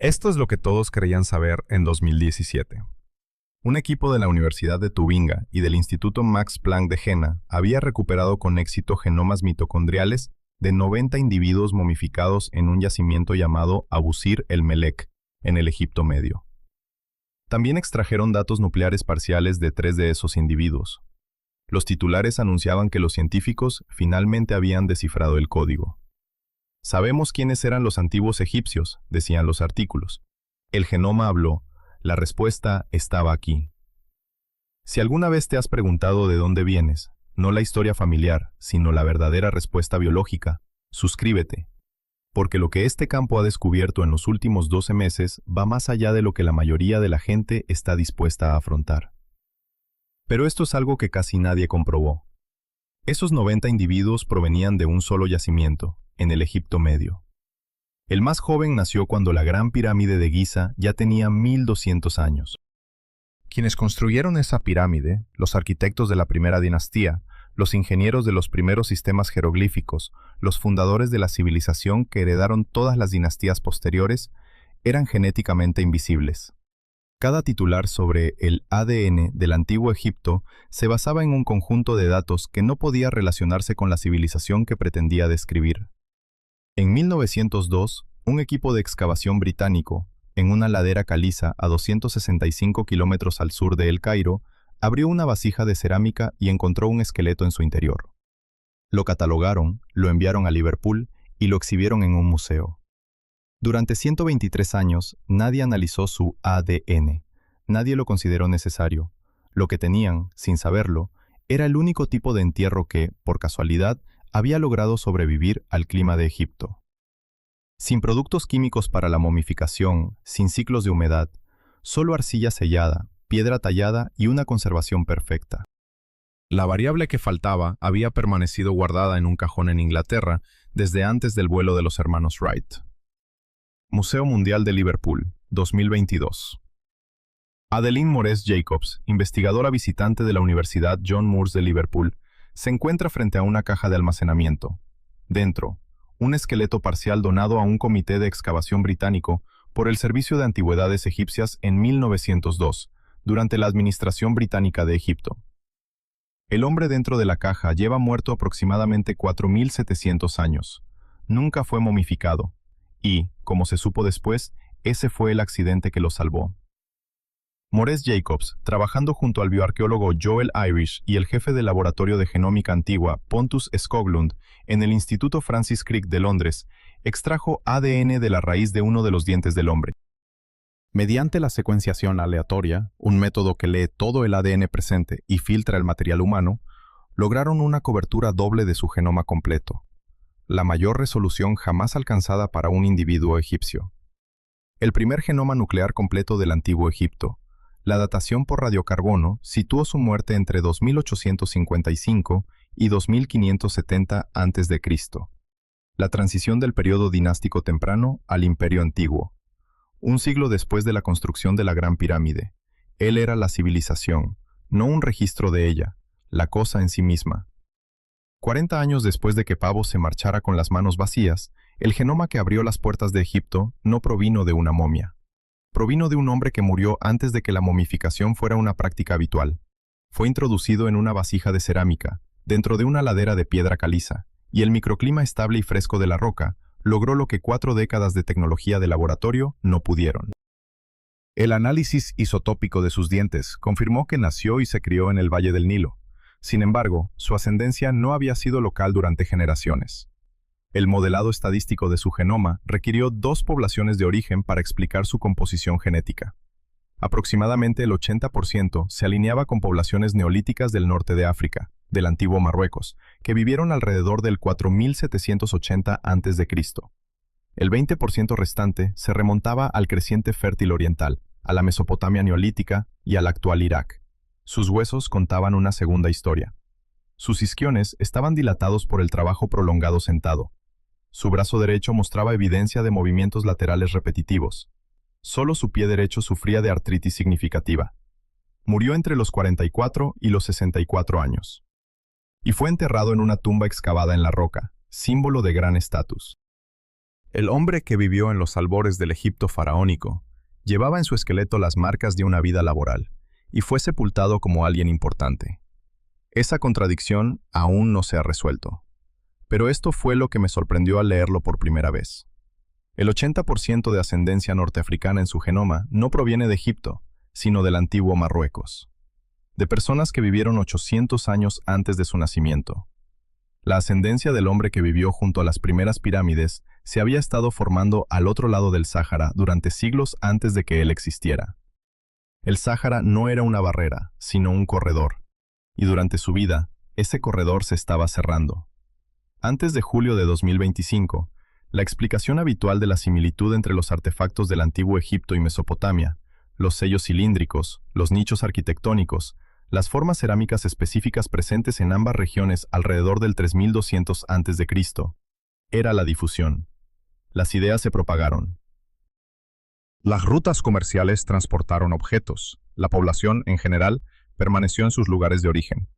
Esto es lo que todos creían saber en 2017. Un equipo de la Universidad de Tubinga y del Instituto Max Planck de Jena había recuperado con éxito genomas mitocondriales de 90 individuos momificados en un yacimiento llamado Abusir el Melek, en el Egipto Medio. También extrajeron datos nucleares parciales de 3 de esos individuos. Los titulares anunciaban que los científicos finalmente habían descifrado el código. Sabemos quiénes eran los antiguos egipcios, decían los artículos. El genoma habló, la respuesta estaba aquí. Si alguna vez te has preguntado de dónde vienes, no la historia familiar, sino la verdadera respuesta biológica, suscríbete. Porque lo que este campo ha descubierto en los últimos 12 meses va más allá de lo que la mayoría de la gente está dispuesta a afrontar. Pero esto es algo que casi nadie comprobó. Esos 90 individuos provenían de un solo yacimiento, en el Egipto Medio. El más joven nació cuando la Gran Pirámide de Giza ya tenía 1200 años. Quienes construyeron esa pirámide, los arquitectos de la primera dinastía, los ingenieros de los primeros sistemas jeroglíficos, los fundadores de la civilización que heredaron todas las dinastías posteriores, eran genéticamente invisibles. Cada titular sobre el ADN del antiguo Egipto se basaba en un conjunto de datos que no podía relacionarse con la civilización que pretendía describir. En 1902, un equipo de excavación británico, en una ladera caliza a 265 kilómetros al sur de El Cairo, abrió una vasija de cerámica y encontró un esqueleto en su interior. Lo catalogaron, lo enviaron a Liverpool y lo exhibieron en un museo. Durante 123 años, nadie analizó su ADN. Nadie lo consideró necesario. Lo que tenían, sin saberlo, era el único tipo de entierro que, por casualidad, había logrado sobrevivir al clima de Egipto. Sin productos químicos para la momificación, sin ciclos de humedad, solo arcilla sellada, piedra tallada y una conservación perfecta. La variable que faltaba había permanecido guardada en un cajón en Inglaterra desde antes del vuelo de los hermanos Wright. Museo Mundial de Liverpool, 2022. Adeline Maurice Jacobs, investigadora visitante de la Universidad John Moores de Liverpool, se encuentra frente a una caja de almacenamiento. Dentro, un esqueleto parcial donado a un comité de excavación británico por el Servicio de Antigüedades Egipcias en 1902, durante la administración británica de Egipto. El hombre dentro de la caja lleva muerto aproximadamente 4.700 años. Nunca fue momificado. Y, como se supo después, ese fue el accidente que lo salvó. Maurice Jacobs, trabajando junto al bioarqueólogo Joel Irish y el jefe del laboratorio de genómica antigua Pontus Skoglund en el Instituto Francis Crick de Londres, extrajo ADN de la raíz de uno de los dientes del hombre. Mediante la secuenciación aleatoria, un método que lee todo el ADN presente y filtra el material humano, lograron una cobertura doble de su genoma completo, la mayor resolución jamás alcanzada para un individuo egipcio. El primer genoma nuclear completo del antiguo Egipto. La datación por radiocarbono situó su muerte entre 2855 y 2570 a.C. La transición del periodo dinástico temprano al Imperio Antiguo. Un siglo después de la construcción de la Gran Pirámide. Él era la civilización, no un registro de ella, la cosa en sí misma. 40 años después de que Pavo se marchara con las manos vacías, el genoma que abrió las puertas de Egipto no provino de una momia. Provino de un hombre que murió antes de que la momificación fuera una práctica habitual. Fue introducido en una vasija de cerámica, dentro de una ladera de piedra caliza, y el microclima estable y fresco de la roca logró lo que 4 décadas de tecnología de laboratorio no pudieron. El análisis isotópico de sus dientes confirmó que nació y se crió en el Valle del Nilo. Sin embargo, su ascendencia no había sido local durante generaciones. El modelado estadístico de su genoma requirió 2 poblaciones de origen para explicar su composición genética. Aproximadamente el 80% se alineaba con poblaciones neolíticas del norte de África, del antiguo Marruecos, que vivieron alrededor del 4780 a.C. El 20% restante se remontaba al creciente fértil oriental, a la Mesopotamia neolítica y al actual Irak. Sus huesos contaban una segunda historia. Sus isquiones estaban dilatados por el trabajo prolongado sentado. Su brazo derecho mostraba evidencia de movimientos laterales repetitivos. Solo su pie derecho sufría de artritis significativa. Murió entre los 44 y los 64 años. Y fue enterrado en una tumba excavada en la roca, símbolo de gran estatus. El hombre que vivió en los albores del Egipto faraónico llevaba en su esqueleto las marcas de una vida laboral y fue sepultado como alguien importante. Esa contradicción aún no se ha resuelto. Pero esto fue lo que me sorprendió al leerlo por primera vez. El 80% de ascendencia norteafricana en su genoma no proviene de Egipto, sino del antiguo Marruecos, de personas que vivieron 800 años antes de su nacimiento. La ascendencia del hombre que vivió junto a las primeras pirámides se había estado formando al otro lado del Sáhara durante siglos antes de que él existiera. El Sáhara no era una barrera, sino un corredor, y durante su vida, ese corredor se estaba cerrando. Antes de julio de 2025, la explicación habitual de la similitud entre los artefactos del antiguo Egipto y Mesopotamia, los sellos cilíndricos, los nichos arquitectónicos, las formas cerámicas específicas presentes en ambas regiones alrededor del 3200 a.C., era la difusión. Las ideas se propagaron. Las rutas comerciales transportaron objetos. La población, en general, permaneció en sus lugares de origen.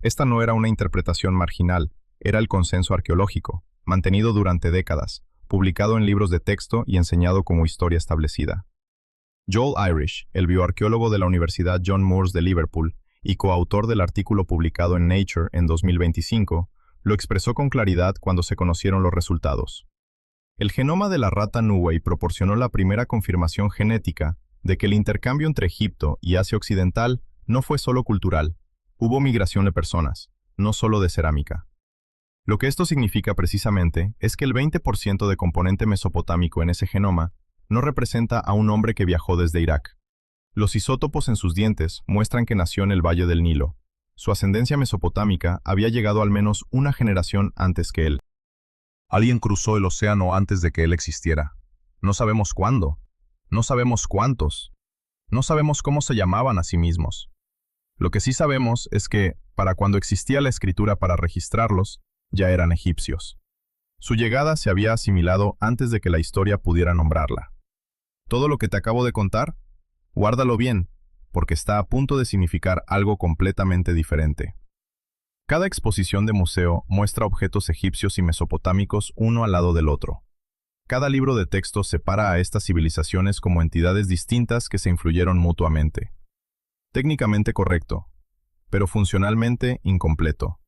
Esta no era una interpretación marginal, era el consenso arqueológico, mantenido durante décadas, publicado en libros de texto y enseñado como historia establecida. Joel Irish, el bioarqueólogo de la Universidad John Moores de Liverpool y coautor del artículo publicado en Nature en 2025, lo expresó con claridad cuando se conocieron los resultados. El genoma de la rata Nuwey proporcionó la primera confirmación genética de que el intercambio entre Egipto y Asia Occidental no fue solo cultural, hubo migración de personas, no solo de cerámica. Lo que esto significa precisamente es que el 20% de componente mesopotámico en ese genoma no representa a un hombre que viajó desde Irak. Los isótopos en sus dientes muestran que nació en el Valle del Nilo. Su ascendencia mesopotámica había llegado al menos una generación antes que él. Alguien cruzó el océano antes de que él existiera. No sabemos cuándo, no sabemos cuántos, no sabemos cómo se llamaban a sí mismos. Lo que sí sabemos es que, para cuando existía la escritura para registrarlos, ya eran egipcios. Su llegada se había asimilado antes de que la historia pudiera nombrarla. Todo lo que te acabo de contar, guárdalo bien, porque está a punto de significar algo completamente diferente. Cada exposición de museo muestra objetos egipcios y mesopotámicos uno al lado del otro. Cada libro de texto separa a estas civilizaciones como entidades distintas que se influyeron mutuamente. Técnicamente correcto, pero funcionalmente incompleto.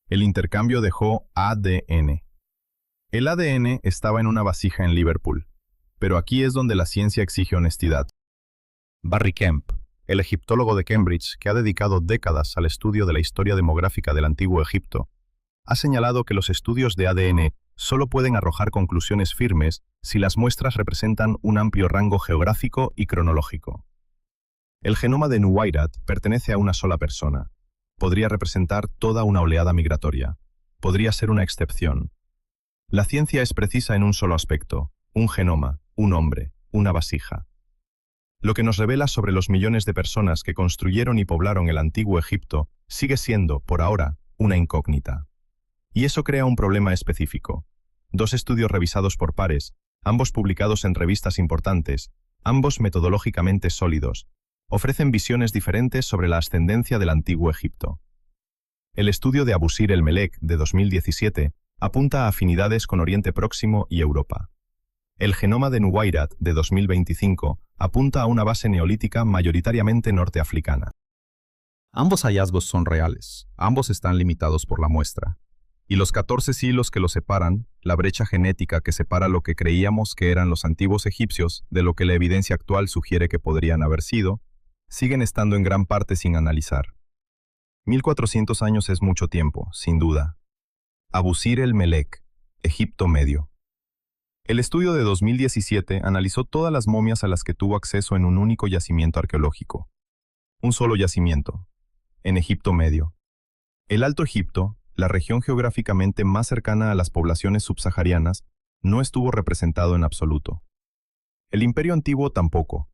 El intercambio dejó ADN. El ADN estaba en una vasija en Liverpool, pero aquí es donde la ciencia exige honestidad. Barry Kemp, el egiptólogo de Cambridge que ha dedicado décadas al estudio de la historia demográfica del Antiguo Egipto, ha señalado que los estudios de ADN solo pueden arrojar conclusiones firmes si las muestras representan un amplio rango geográfico y cronológico. El genoma de Nuwayrat pertenece a una sola persona. Podría representar toda una oleada migratoria. Podría ser una excepción. La ciencia es precisa en un solo aspecto: un genoma, un hombre, una vasija. Lo que nos revela sobre los millones de personas que construyeron y poblaron el antiguo Egipto sigue siendo, por ahora, una incógnita. Y eso crea un problema específico. Dos estudios revisados por pares, ambos publicados en revistas importantes, ambos metodológicamente sólidos, ofrecen visiones diferentes sobre la ascendencia del antiguo Egipto. El estudio de Abusir el-Melek de 2017 apunta a afinidades con Oriente Próximo y Europa. El genoma de Nuwayrat de 2025 apunta a una base neolítica mayoritariamente norteafricana. Ambos hallazgos son reales, ambos están limitados por la muestra. Y los 14 siglos que los separan, la brecha genética que separa lo que creíamos que eran los antiguos egipcios de lo que la evidencia actual sugiere que podrían haber sido, siguen estando en gran parte sin analizar. 1400 años es mucho tiempo, sin duda. Abusir el-Melek, Egipto Medio. El estudio de 2017 analizó todas las momias a las que tuvo acceso en un único yacimiento arqueológico. Un solo yacimiento, en Egipto Medio. El Alto Egipto, la región geográficamente más cercana a las poblaciones subsaharianas, no estuvo representado en absoluto. El Imperio Antiguo tampoco.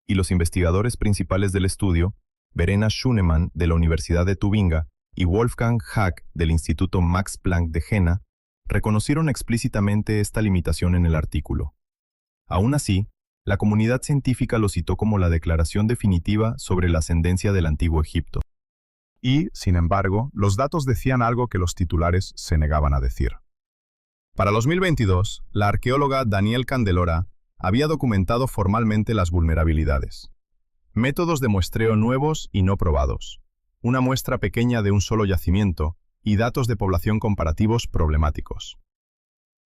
Y los investigadores principales del estudio, Verena Schunemann de la Universidad de Tubinga y Wolfgang Hack del Instituto Max Planck de Jena, reconocieron explícitamente esta limitación en el artículo. Aún así, la comunidad científica lo citó como la declaración definitiva sobre la ascendencia del Antiguo Egipto. Y, sin embargo, los datos decían algo que los titulares se negaban a decir. Para 2022, la arqueóloga Danielle Candelora había documentado formalmente las vulnerabilidades. Métodos de muestreo nuevos y no probados. Una muestra pequeña de un solo yacimiento y datos de población comparativos problemáticos.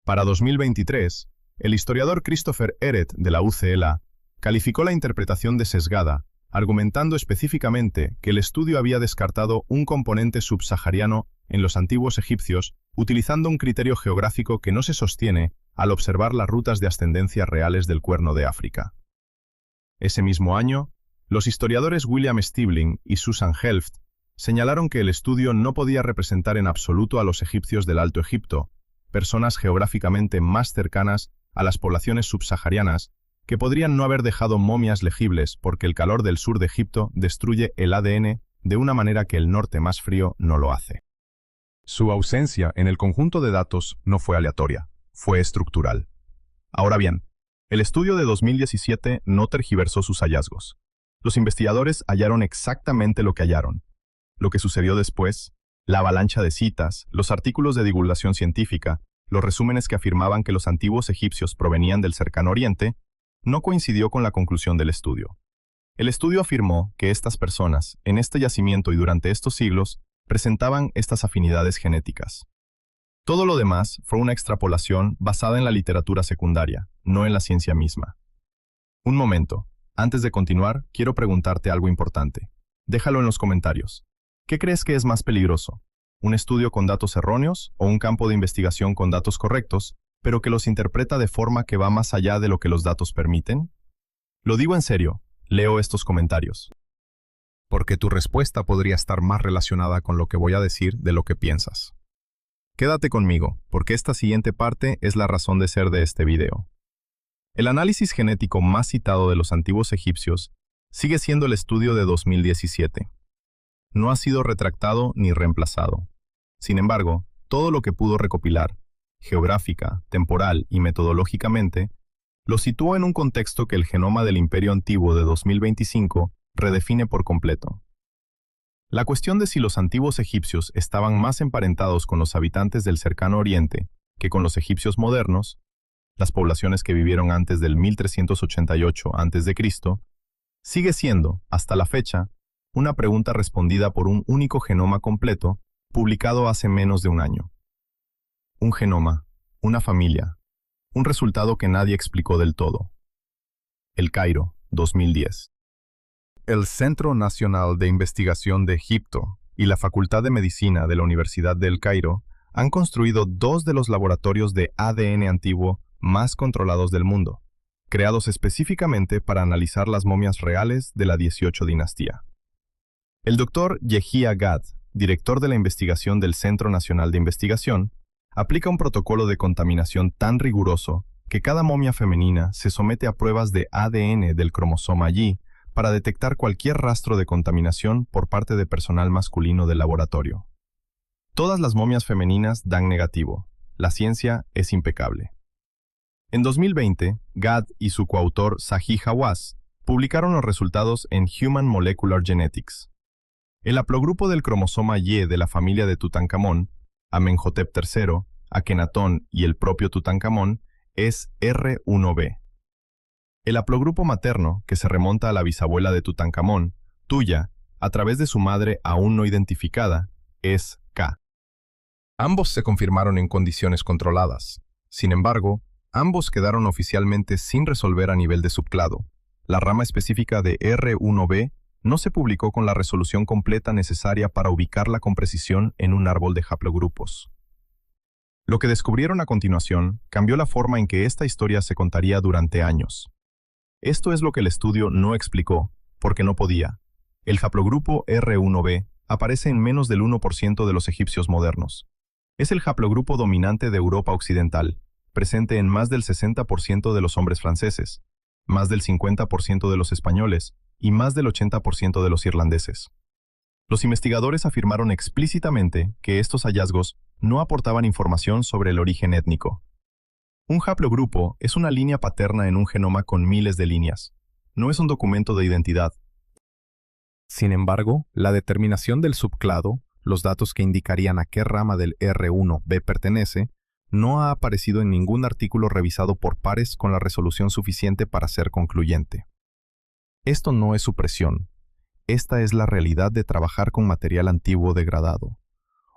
Para 2023, el historiador Christopher Ehret de la UCLA calificó la interpretación de sesgada, argumentando específicamente que el estudio había descartado un componente subsahariano en los antiguos egipcios utilizando un criterio geográfico que no se sostiene al observar las rutas de ascendencia reales del Cuerno de África. Ese mismo año, los historiadores William Stibling y Susan Helft señalaron que el estudio no podía representar en absoluto a los egipcios del Alto Egipto, personas geográficamente más cercanas a las poblaciones subsaharianas que podrían no haber dejado momias legibles porque el calor del sur de Egipto destruye el ADN de una manera que el norte más frío no lo hace. Su ausencia en el conjunto de datos no fue aleatoria, fue estructural. Ahora bien, el estudio de 2017 no tergiversó sus hallazgos. Los investigadores hallaron exactamente lo que hallaron. Lo que sucedió después, la avalancha de citas, los artículos de divulgación científica, los resúmenes que afirmaban que los antiguos egipcios provenían del cercano oriente, no coincidió con la conclusión del estudio. El estudio afirmó que estas personas, en este yacimiento y durante estos siglos, presentaban estas afinidades genéticas. Todo lo demás fue una extrapolación basada en la literatura secundaria, no en la ciencia misma. Un momento, antes de continuar, quiero preguntarte algo importante. Déjalo en los comentarios. ¿Qué crees que es más peligroso? ¿Un estudio con datos erróneos o un campo de investigación con datos correctos, pero que los interpreta de forma que va más allá de lo que los datos permiten? Lo digo en serio, leo estos comentarios. Porque tu respuesta podría estar más relacionada con lo que voy a decir de lo que piensas. Quédate conmigo, porque esta siguiente parte es la razón de ser de este video. El análisis genético más citado de los antiguos egipcios sigue siendo el estudio de 2017. No ha sido retractado ni reemplazado. Sin embargo, todo lo que pudo recopilar, geográfica, temporal y metodológicamente, lo situó en un contexto que el genoma del Imperio Antiguo de 2025 redefine por completo. La cuestión de si los antiguos egipcios estaban más emparentados con los habitantes del cercano oriente que con los egipcios modernos, las poblaciones que vivieron antes del 1388 a.C., sigue siendo, hasta la fecha, una pregunta respondida por un único genoma completo publicado hace menos de un año. Un genoma, una familia, un resultado que nadie explicó del todo. El Cairo, 2010. El Centro Nacional de Investigación de Egipto y la Facultad de Medicina de la Universidad del Cairo han construido dos de los laboratorios de ADN antiguo más controlados del mundo, creados específicamente para analizar las momias reales de la 18 dinastía. El Dr. Yehia Gad, director de la investigación del Centro Nacional de Investigación, aplica un protocolo de contaminación tan riguroso que cada momia femenina se somete a pruebas de ADN del cromosoma Y para detectar cualquier rastro de contaminación por parte de personal masculino del laboratorio. Todas las momias femeninas dan negativo. La ciencia es impecable. En 2020, Gad y su coautor Zahi Hawass publicaron los resultados en Human Molecular Genetics. El haplogrupo del cromosoma Y de la familia de Tutankamón, Amenhotep III, Akenatón y el propio Tutankamón, es R1b. El haplogrupo materno, que se remonta a la bisabuela de Tutankamón, Tuya, a través de su madre aún no identificada, es K. Ambos se confirmaron en condiciones controladas. Sin embargo, ambos quedaron oficialmente sin resolver a nivel de subclado. La rama específica de R1b no se publicó con la resolución completa necesaria para ubicarla con precisión en un árbol de haplogrupos. Lo que descubrieron a continuación cambió la forma en que esta historia se contaría durante años. Esto es lo que el estudio no explicó, porque no podía. El haplogrupo R1b aparece en menos del 1% de los egipcios modernos. Es el haplogrupo dominante de Europa Occidental, presente en más del 60% de los hombres franceses, más del 50% de los españoles y más del 80% de los irlandeses. Los investigadores afirmaron explícitamente que estos hallazgos no aportaban información sobre el origen étnico. Un haplogrupo es una línea paterna en un genoma con miles de líneas. No es un documento de identidad. Sin embargo, la determinación del subclado, los datos que indicarían a qué rama del R1b pertenece, no ha aparecido en ningún artículo revisado por pares con la resolución suficiente para ser concluyente. Esto no es supresión. Esta es la realidad de trabajar con material antiguo degradado.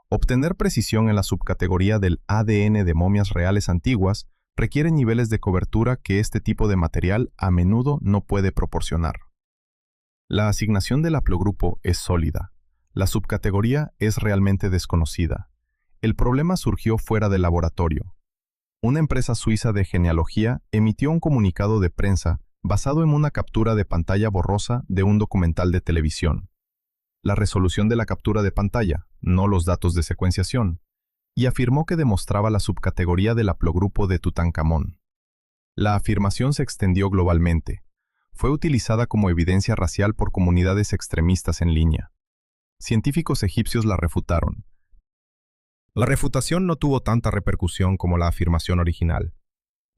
Obtener precisión en la subcategoría del ADN de momias reales antiguas requiere niveles de cobertura que este tipo de material a menudo no puede proporcionar. La asignación del haplogrupo es sólida. La subcategoría es realmente desconocida. El problema surgió fuera del laboratorio. Una empresa suiza de genealogía emitió un comunicado de prensa basado en una captura de pantalla borrosa de un documental de televisión. La resolución de la captura de pantalla, no los datos de secuenciación, y afirmó que demostraba la subcategoría del haplogrupo de Tutankamón. La afirmación se extendió globalmente. Fue utilizada como evidencia racial por comunidades extremistas en línea. Científicos egipcios la refutaron. La refutación no tuvo tanta repercusión como la afirmación original.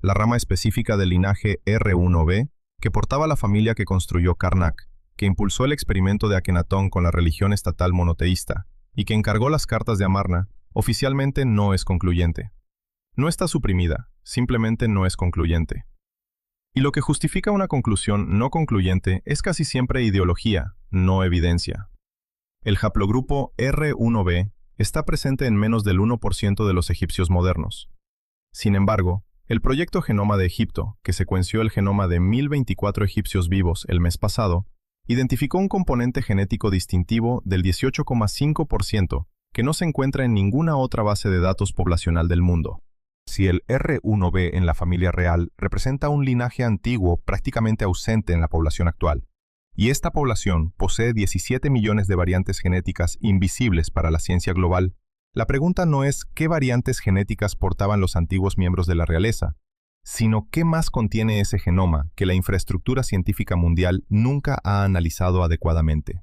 La rama específica del linaje R1b, que portaba la familia que construyó Karnak, que impulsó el experimento de Akenatón con la religión estatal monoteísta y que encargó las cartas de Amarna, oficialmente no es concluyente. No está suprimida, simplemente no es concluyente. Y lo que justifica una conclusión no concluyente es casi siempre ideología, no evidencia. El haplogrupo R1b está presente en menos del 1% de los egipcios modernos. Sin embargo, el proyecto Genoma de Egipto, que secuenció el genoma de 1024 egipcios vivos el mes pasado, identificó un componente genético distintivo del 18,5% que no se encuentra en ninguna otra base de datos poblacional del mundo. Si el R1b en la familia real representa un linaje antiguo prácticamente ausente en la población actual, y esta población posee 17 millones de variantes genéticas invisibles para la ciencia global, la pregunta no es qué variantes genéticas portaban los antiguos miembros de la realeza, sino qué más contiene ese genoma que la infraestructura científica mundial nunca ha analizado adecuadamente.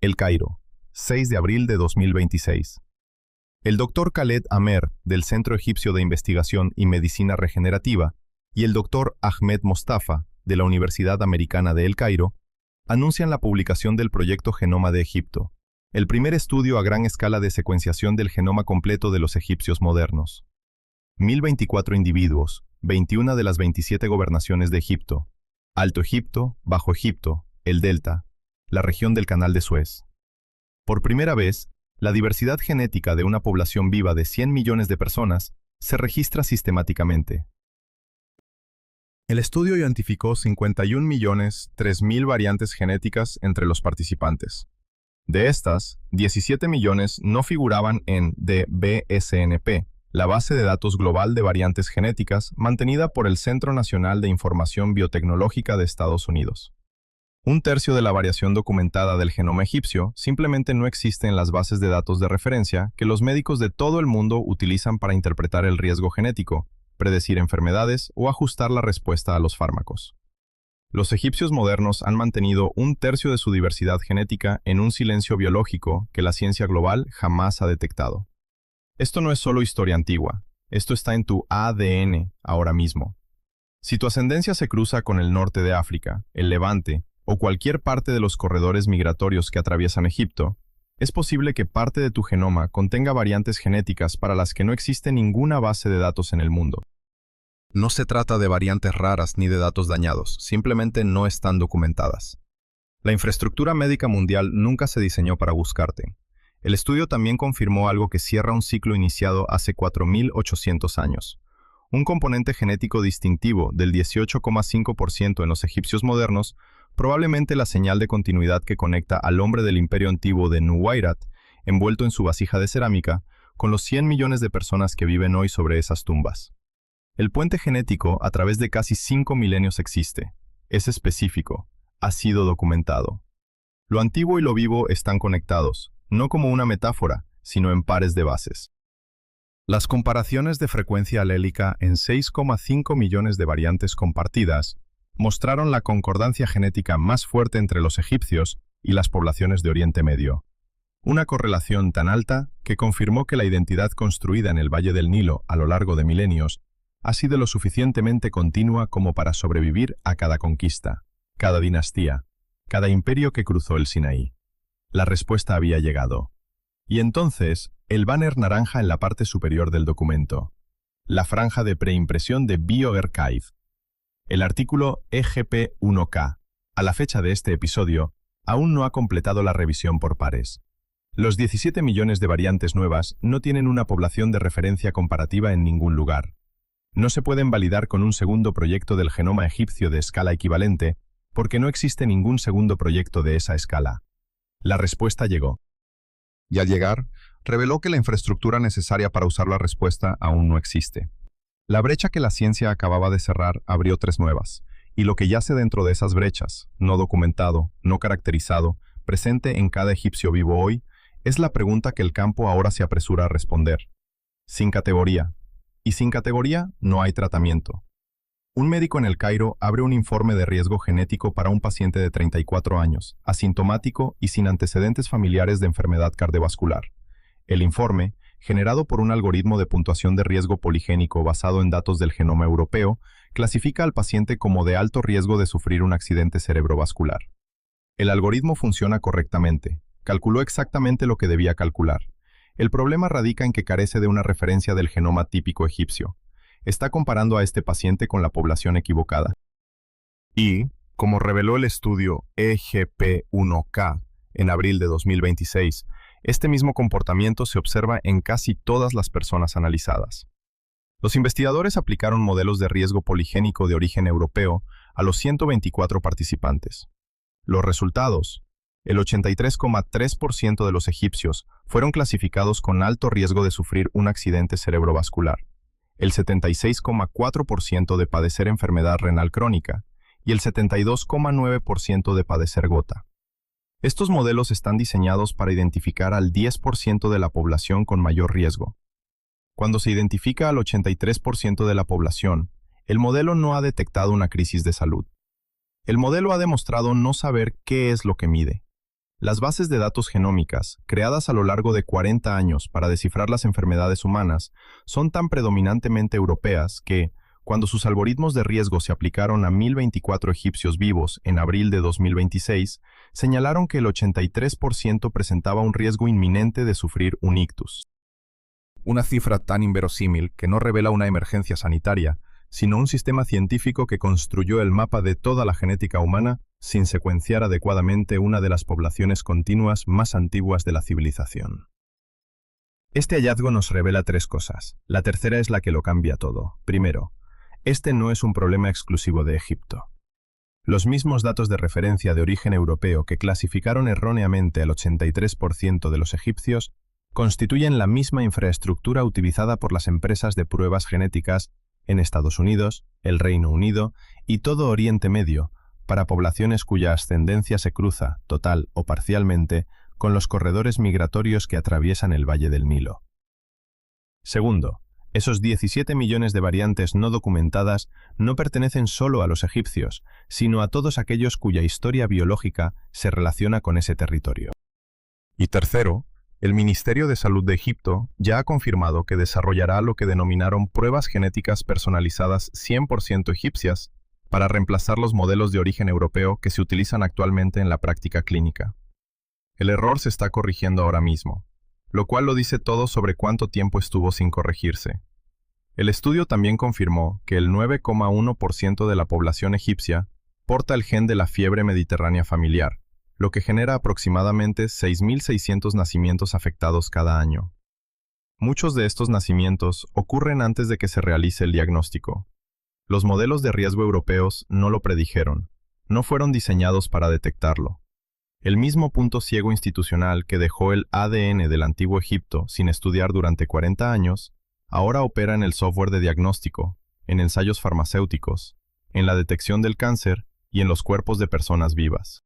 El Cairo, 6 de abril de 2026. El Dr. Khaled Amer, del Centro Egipcio de Investigación y Medicina Regenerativa, y el Dr. Ahmed Mostafa, de la Universidad Americana de El Cairo, anuncian la publicación del proyecto Genoma de Egipto, el primer estudio a gran escala de secuenciación del genoma completo de los egipcios modernos. 1024 individuos, 21 de las 27 gobernaciones de Egipto, Alto Egipto, Bajo Egipto, el Delta, la región del Canal de Suez. Por primera vez, la diversidad genética de una población viva de 100 millones de personas se registra sistemáticamente. El estudio identificó 51.003.000 variantes genéticas entre los participantes. De estas, 17 millones no figuraban en DBSNP, la base de datos global de variantes genéticas mantenida por el Centro Nacional de Información Biotecnológica de Estados Unidos. Un tercio de la variación documentada del genoma egipcio simplemente no existe en las bases de datos de referencia que los médicos de todo el mundo utilizan para interpretar el riesgo genético, predecir enfermedades o ajustar la respuesta a los fármacos. Los egipcios modernos han mantenido un tercio de su diversidad genética en un silencio biológico que la ciencia global jamás ha detectado. Esto no es solo historia antigua, esto está en tu ADN ahora mismo. Si tu ascendencia se cruza con el norte de África, el Levante, o cualquier parte de los corredores migratorios que atraviesan Egipto, es posible que parte de tu genoma contenga variantes genéticas para las que no existe ninguna base de datos en el mundo. No se trata de variantes raras ni de datos dañados, simplemente no están documentadas. La infraestructura médica mundial nunca se diseñó para buscarte. El estudio también confirmó algo que cierra un ciclo iniciado hace 4.800 años. Un componente genético distintivo del 18,5% en los egipcios modernos, probablemente la señal de continuidad que conecta al hombre del imperio antiguo de Nuweirat, envuelto en su vasija de cerámica, con los 100 millones de personas que viven hoy sobre esas tumbas. El puente genético a través de casi 5 milenios existe, es específico, ha sido documentado. Lo antiguo y lo vivo están conectados, no como una metáfora, sino en pares de bases. Las comparaciones de frecuencia alélica en 6,5 millones de variantes compartidas mostraron la concordancia genética más fuerte entre los egipcios y las poblaciones de Oriente Medio. Una correlación tan alta que confirmó que la identidad construida en el Valle del Nilo a lo largo de milenios ha sido lo suficientemente continua como para sobrevivir a cada conquista, cada dinastía, cada imperio que cruzó el Sinaí. La respuesta había llegado. Y entonces, el banner naranja en la parte superior del documento. la franja de preimpresión de bioRxiv. El artículo EGP1K, a la fecha de este episodio, aún no ha completado la revisión por pares. Los 17 millones de variantes nuevas no tienen una población de referencia comparativa en ningún lugar. No se pueden validar con un segundo proyecto del genoma egipcio de escala equivalente porque no existe ningún segundo proyecto de esa escala. La respuesta llegó. Y al llegar, reveló que la infraestructura necesaria para usar la respuesta aún no existe. La brecha que la ciencia acababa de cerrar abrió 3 nuevas, y lo que yace dentro de esas brechas, no documentado, no caracterizado, presente en cada egipcio vivo hoy, es la pregunta que el campo ahora se apresura a responder. Sin categoría. Y sin categoría no hay tratamiento. Un médico en El Cairo abre un informe de riesgo genético para un paciente de 34 años, asintomático y sin antecedentes familiares de enfermedad cardiovascular. El informe, generado por un algoritmo de puntuación de riesgo poligénico basado en datos del genoma europeo, clasifica al paciente como de alto riesgo de sufrir un accidente cerebrovascular. El algoritmo funciona correctamente, calculó exactamente lo que debía calcular. El problema radica en que carece de una referencia del genoma típico egipcio. Está comparando a este paciente con la población equivocada. Y, como reveló el estudio EGP1K en abril de 2026, este mismo comportamiento se observa en casi todas las personas analizadas. Los investigadores aplicaron modelos de riesgo poligénico de origen europeo a los 124 participantes. Los resultados: el 83,3% de los egipcios fueron clasificados con alto riesgo de sufrir un accidente cerebrovascular, el 76,4% de padecer enfermedad renal crónica y el 72,9% de padecer gota. Estos modelos están diseñados para identificar al 10% de la población con mayor riesgo. Cuando se identifica al 83% de la población, el modelo no ha detectado una crisis de salud. El modelo ha demostrado no saber qué es lo que mide. Las bases de datos genómicas, creadas a lo largo de 40 años para descifrar las enfermedades humanas, son tan predominantemente europeas que, cuando sus algoritmos de riesgo se aplicaron a 1024 egipcios vivos en abril de 2026, señalaron que el 83% presentaba un riesgo inminente de sufrir un ictus. Una cifra tan inverosímil que no revela una emergencia sanitaria, sino un sistema científico que construyó el mapa de toda la genética humana sin secuenciar adecuadamente una de las poblaciones continuas más antiguas de la civilización. Este hallazgo nos revela 3 cosas. La tercera es la que lo cambia todo. Primero, este no es un problema exclusivo de Egipto. Los mismos datos de referencia de origen europeo que clasificaron erróneamente al 83% de los egipcios constituyen la misma infraestructura utilizada por las empresas de pruebas genéticas en Estados Unidos, el Reino Unido y todo Oriente Medio, para poblaciones cuya ascendencia se cruza, total o parcialmente, con los corredores migratorios que atraviesan el Valle del Nilo. Segundo, esos 17 millones de variantes no documentadas no pertenecen solo a los egipcios, sino a todos aquellos cuya historia biológica se relaciona con ese territorio. Y tercero, el Ministerio de Salud de Egipto ya ha confirmado que desarrollará lo que denominaron pruebas genéticas personalizadas 100% egipcias para reemplazar los modelos de origen europeo que se utilizan actualmente en la práctica clínica. El error se está corrigiendo ahora mismo, lo cual lo dice todo sobre cuánto tiempo estuvo sin corregirse. El estudio también confirmó que el 9,1% de la población egipcia porta el gen de la fiebre mediterránea familiar, lo que genera aproximadamente 6.600 nacimientos afectados cada año. Muchos de estos nacimientos ocurren antes de que se realice el diagnóstico. Los modelos de riesgo europeos no lo predijeron, no fueron diseñados para detectarlo. El mismo punto ciego institucional que dejó el ADN del antiguo Egipto sin estudiar durante 40 años, ahora opera en el software de diagnóstico, en ensayos farmacéuticos, en la detección del cáncer y en los cuerpos de personas vivas.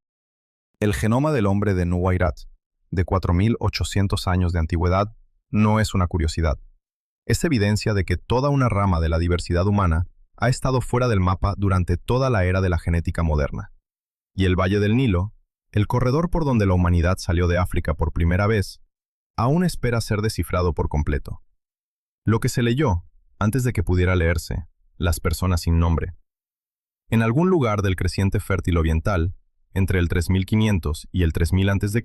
El genoma del hombre de Nuweirat, de 4.800 años de antigüedad, no es una curiosidad. Es evidencia de que toda una rama de la diversidad humana ha estado fuera del mapa durante toda la era de la genética moderna. Y el Valle del Nilo, el corredor por donde la humanidad salió de África por primera vez, aún espera ser descifrado por completo. Lo que se leyó, antes de que pudiera leerse, las personas sin nombre. En algún lugar del creciente fértil oriental, entre el 3500 y el 3000 a.C.,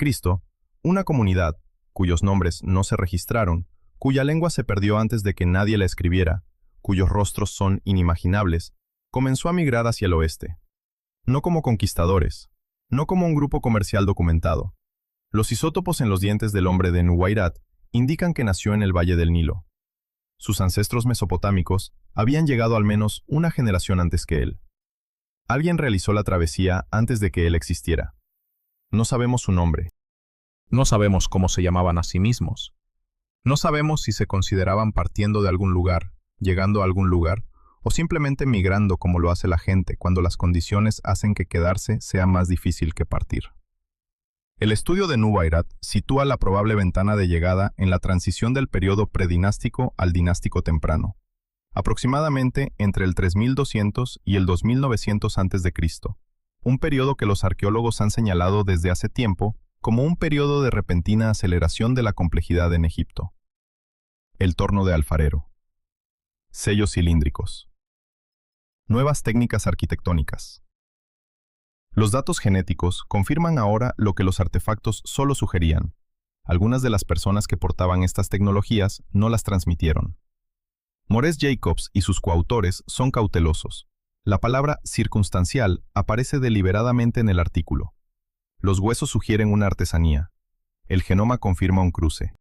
una comunidad, cuyos nombres no se registraron, cuya lengua se perdió antes de que nadie la escribiera, cuyos rostros son inimaginables, comenzó a migrar hacia el oeste. No como conquistadores, no como un grupo comercial documentado. Los isótopos en los dientes del hombre de Nuweirat indican que nació en el Valle del Nilo. Sus ancestros mesopotámicos habían llegado al menos una generación antes que él. Alguien realizó la travesía antes de que él existiera. No sabemos su nombre. No sabemos cómo se llamaban a sí mismos. No sabemos si se consideraban partiendo de algún lugar, llegando a algún lugar, o simplemente migrando como lo hace la gente cuando las condiciones hacen que quedarse sea más difícil que partir. El estudio de Nuweirat sitúa la probable ventana de llegada en la transición del periodo predinástico al dinástico temprano, aproximadamente entre el 3200 y el 2900 a.C., un periodo que los arqueólogos han señalado desde hace tiempo como un periodo de repentina aceleración de la complejidad en Egipto. El torno de alfarero. Sellos cilíndricos. Nuevas técnicas arquitectónicas. Los datos genéticos confirman ahora lo que los artefactos solo sugerían. Algunas de las personas que portaban estas tecnologías no las transmitieron. Maurice Jacobs y sus coautores son cautelosos. La palabra circunstancial aparece deliberadamente en el artículo. Los huesos sugieren una artesanía. El genoma confirma un cruce.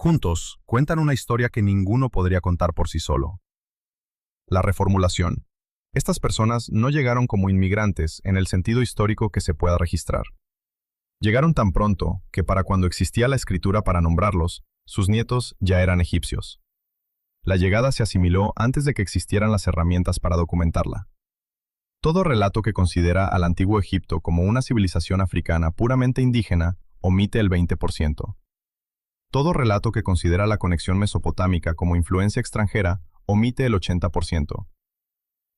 Juntos, cuentan una historia que ninguno podría contar por sí solo. La reformulación. Estas personas no llegaron como inmigrantes en el sentido histórico que se pueda registrar. Llegaron tan pronto que para cuando existía la escritura para nombrarlos, sus nietos ya eran egipcios. La llegada se asimiló antes de que existieran las herramientas para documentarla. Todo relato que considera al antiguo Egipto como una civilización africana puramente indígena omite el 20%. Todo relato que considera la conexión mesopotámica como influencia extranjera omite el 80%.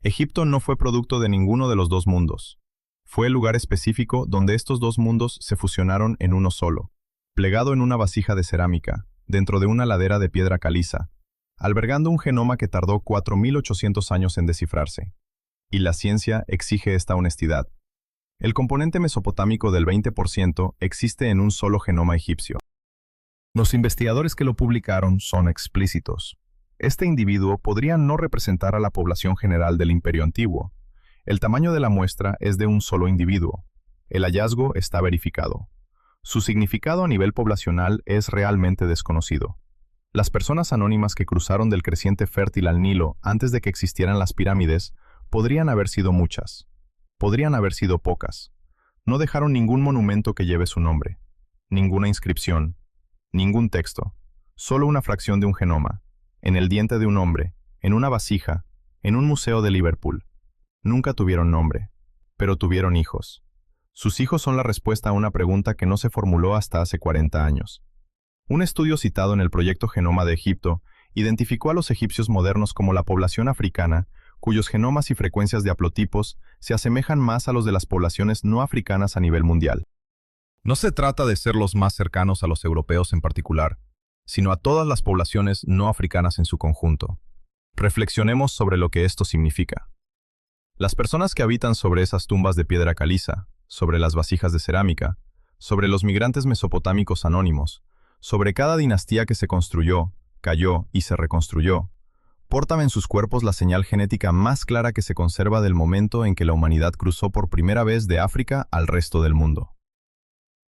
Egipto no fue producto de ninguno de los dos mundos. Fue el lugar específico donde estos dos mundos se fusionaron en uno solo, plegado en una vasija de cerámica, dentro de una ladera de piedra caliza, albergando un genoma que tardó 4800 años en descifrarse. Y la ciencia exige esta honestidad. El componente mesopotámico del 20% existe en un solo genoma egipcio. Los investigadores que lo publicaron son explícitos. Este individuo podría no representar a la población general del Imperio Antiguo. El tamaño de la muestra es de un solo individuo. El hallazgo está verificado. Su significado a nivel poblacional es realmente desconocido. Las personas anónimas que cruzaron del creciente fértil al Nilo antes de que existieran las pirámides podrían haber sido muchas. Podrían haber sido pocas. No dejaron ningún monumento que lleve su nombre. Ninguna inscripción. Ningún texto. Solo una fracción de un genoma. En el diente de un hombre. En una vasija. En un museo de Liverpool. Nunca tuvieron nombre. Pero tuvieron hijos. Sus hijos son la respuesta a una pregunta que no se formuló hasta hace 40 años. Un estudio citado en el Proyecto Genoma de Egipto identificó a los egipcios modernos como la población africana cuyos genomas y frecuencias de haplotipos se asemejan más a los de las poblaciones no africanas a nivel mundial. No se trata de ser los más cercanos a los europeos en particular, sino a todas las poblaciones no africanas en su conjunto. Reflexionemos sobre lo que esto significa. Las personas que habitan sobre esas tumbas de piedra caliza, sobre las vasijas de cerámica, sobre los migrantes mesopotámicos anónimos, sobre cada dinastía que se construyó, cayó y se reconstruyó, portan en sus cuerpos la señal genética más clara que se conserva del momento en que la humanidad cruzó por primera vez de África al resto del mundo.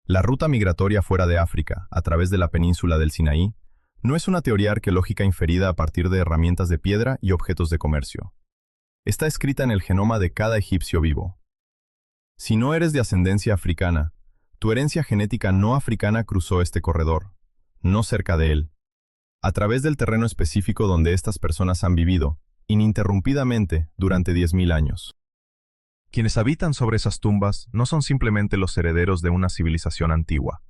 La ruta migratoria fuera de África, a través de la península del Sinaí, no es una teoría arqueológica inferida a partir de herramientas de piedra y objetos de comercio. Está escrita en el genoma de cada egipcio vivo. Si no eres de ascendencia africana, tu herencia genética no africana cruzó este corredor, no cerca de él, a través del terreno específico donde estas personas han vivido, ininterrumpidamente, durante 10.000 años. Quienes habitan sobre esas tumbas no son simplemente los herederos de una civilización antigua.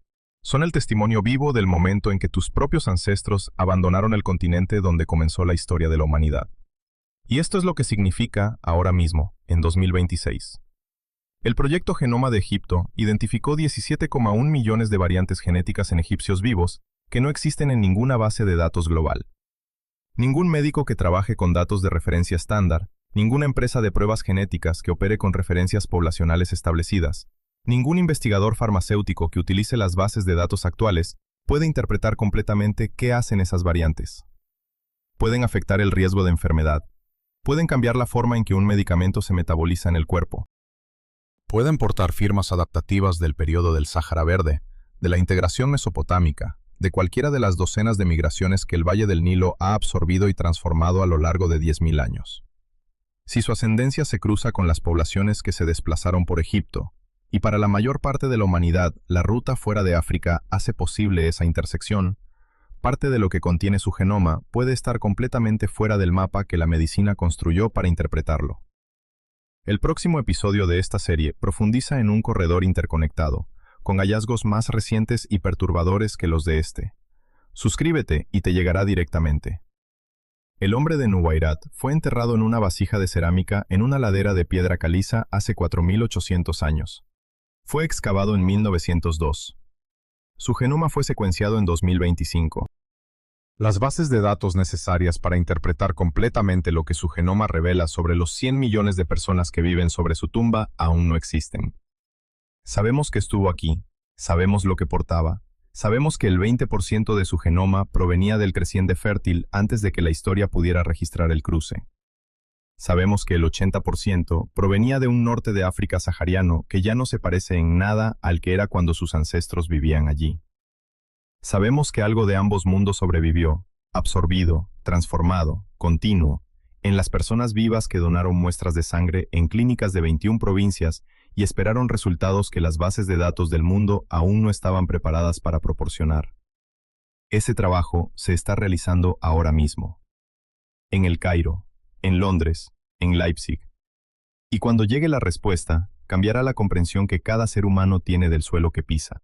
Son el testimonio vivo del momento en que tus propios ancestros abandonaron el continente donde comenzó la historia de la humanidad. Y esto es lo que significa, ahora mismo, en 2026. El Proyecto Genoma de Egipto identificó 17,1 millones de variantes genéticas en egipcios vivos que no existen en ninguna base de datos global. Ningún médico que trabaje con datos de referencia estándar, ninguna empresa de pruebas genéticas que opere con referencias poblacionales establecidas, ningún investigador farmacéutico que utilice las bases de datos actuales puede interpretar completamente qué hacen esas variantes. pueden afectar el riesgo de enfermedad, pueden cambiar la forma en que un medicamento se metaboliza en el cuerpo. Pueden portar firmas adaptativas del periodo del Sáhara Verde, de la integración mesopotámica, de cualquiera de las docenas de migraciones que el Valle del Nilo ha absorbido y transformado a lo largo de 10.000 años. Si su ascendencia se cruza con las poblaciones que se desplazaron por Egipto, y para la mayor parte de la humanidad la ruta fuera de África hace posible esa intersección, parte de lo que contiene su genoma puede estar completamente fuera del mapa que la medicina construyó para interpretarlo. El próximo episodio de esta serie profundiza en un corredor interconectado, con hallazgos más recientes y perturbadores que los de este. Suscríbete y te llegará directamente. El hombre de Nuweirat fue enterrado en una vasija de cerámica en una ladera de piedra caliza hace 4.800 años. Fue excavado en 1902. Su genoma fue secuenciado en 2025. Las bases de datos necesarias para interpretar completamente lo que su genoma revela sobre los 100 millones de personas que viven sobre su tumba aún no existen. Sabemos que estuvo aquí, sabemos lo que portaba, sabemos que el 20% de su genoma provenía del creciente fértil antes de que la historia pudiera registrar el cruce. Sabemos que el 80% provenía de un norte de África sahariano que ya no se parece en nada al que era cuando sus ancestros vivían allí. Sabemos que algo de ambos mundos sobrevivió, absorbido, transformado, continuo, en las personas vivas que donaron muestras de sangre en clínicas de 21 provincias y esperaron resultados que las bases de datos del mundo aún no estaban preparadas para proporcionar. Ese trabajo se está realizando ahora mismo. En El Cairo, en Londres, en Leipzig. Y cuando llegue la respuesta, cambiará la comprensión que cada ser humano tiene del suelo que pisa.